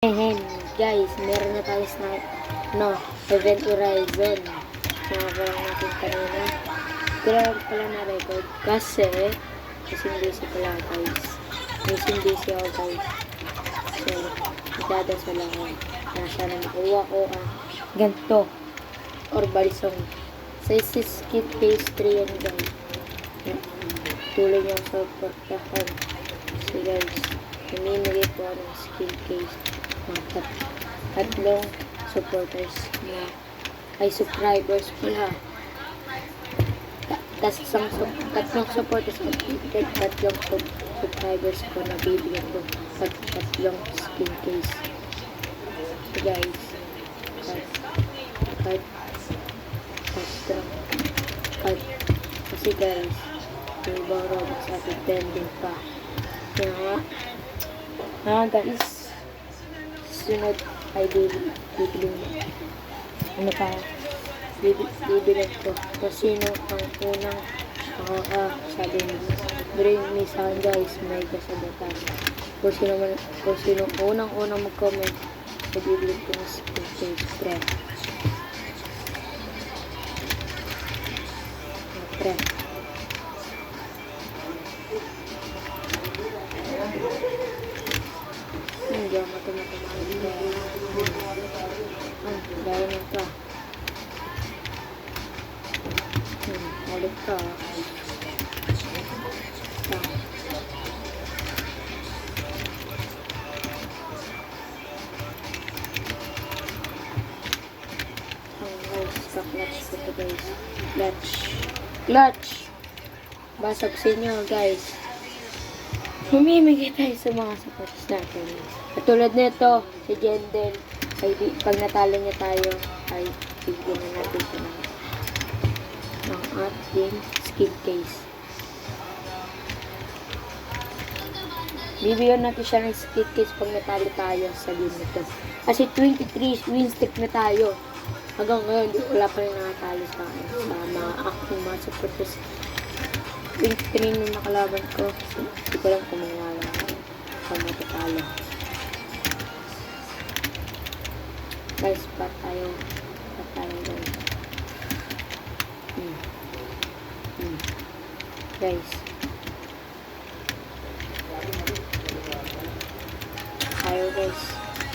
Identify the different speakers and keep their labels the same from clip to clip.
Speaker 1: Ayan, guys, meron na tayo sa Event Horizon. Nakakuha natin kanina. Kailangan pala na record kasi busy pala guys. Busy ako guys. So, idadasal ako na sana makuha ko ganito or balisong. Sa skit phase 3 yan guys. Tuloy niyo sa portahan. So guys, namimigay po ako ng skill case. Tatlong supporters na ay subscribers pala. Tatlong supporters completed, tatlong subscribers ko na bibigyan ko tatlong skill case. So guys, kasi guys, yung ibang robot sa atin pending pa. Kaya nga guys, sunod ay bibiling ko kung sino ang unang sabi mo bring me sa guys, may kasagutan kung sino unang mag-comment ay bibiling ko ng skill case pre. Hindi ako matumatamahin dahil nito ulit ka clutch basag sa inyo guys. Humimigay tayo sa mga supporters natin. Katulad nito, si Jendel, ay pag natalo niya tayo, ay bigyan na natin siya ng ating skill case. Bibigyan natin siya ng skill case pag natalo tayo sa game nito. Kasi 23 win streak na tayo. Hanggang ngayon, wala pa rin nakatalo sa akin. Sa mga aking mga supporters. 23 yung nakalaban ko. Hindi ko lang kung mangyala sa matatalo. Guys, pat tayo guys. Guys. Tayo guys.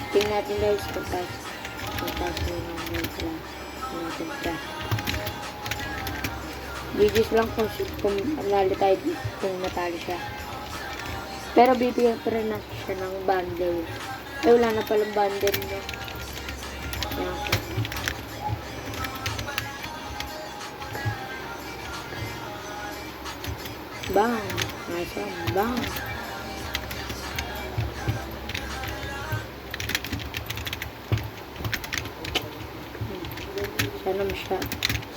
Speaker 1: Tingnan natin guys kung tayo ng guys lang. Natin ka. Videos lang kung manalo tayo kung natalo siya. Pero bibigyan pa rin natin siya ng bundle. Ay, wala na palang bundle niya. Bang! Nice one. Bang!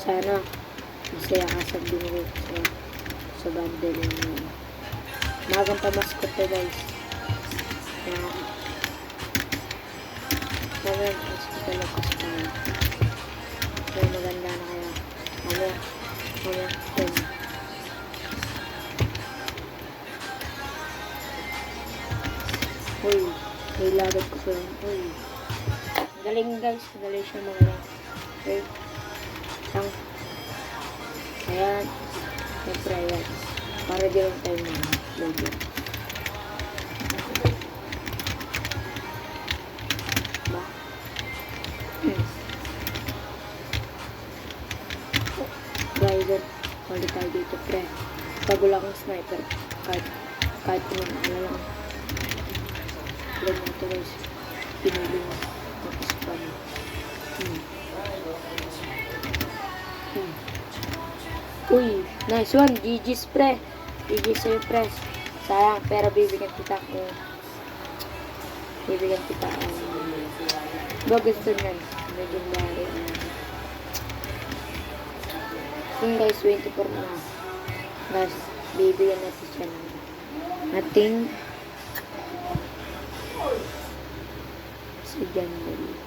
Speaker 1: Sana masaya ka sa binigay sa bundle yun. Magang pamaskot to guys. Magang pamaskot to lang kasi tayo. Kaya maganda na kaya. Mamaya 10. Uy, may lagad ko pa yun. Uy, galing guys. Galing siya mga okay. Ayan. Siyempre ayan. Para di lang tayo mga logo. Ba? Guys, mali tayo dito pre. Pag wala kang sniper, kahit ano lang. Ilan mo ito guys. Pinili mo. Tapos pa mo. Uy, nice one. GG's pre. GG's sa'yo pre. Sayang, pero bibigyan kita bagus to nan. Legendary. Yung guys, 24 na. Guys, bibigyan natin siya ng ating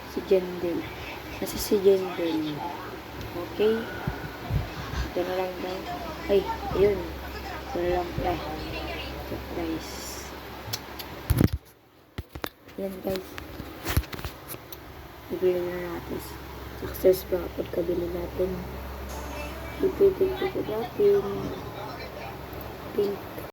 Speaker 1: si Jendel. Nasa si Jendel. Okay. Ito na lang guys. Ay, ayun. Ito na lang guys. Surprise. Yan guys. Bibili na natin. Success ba pagkabili natin? Ipipili natin. Pink.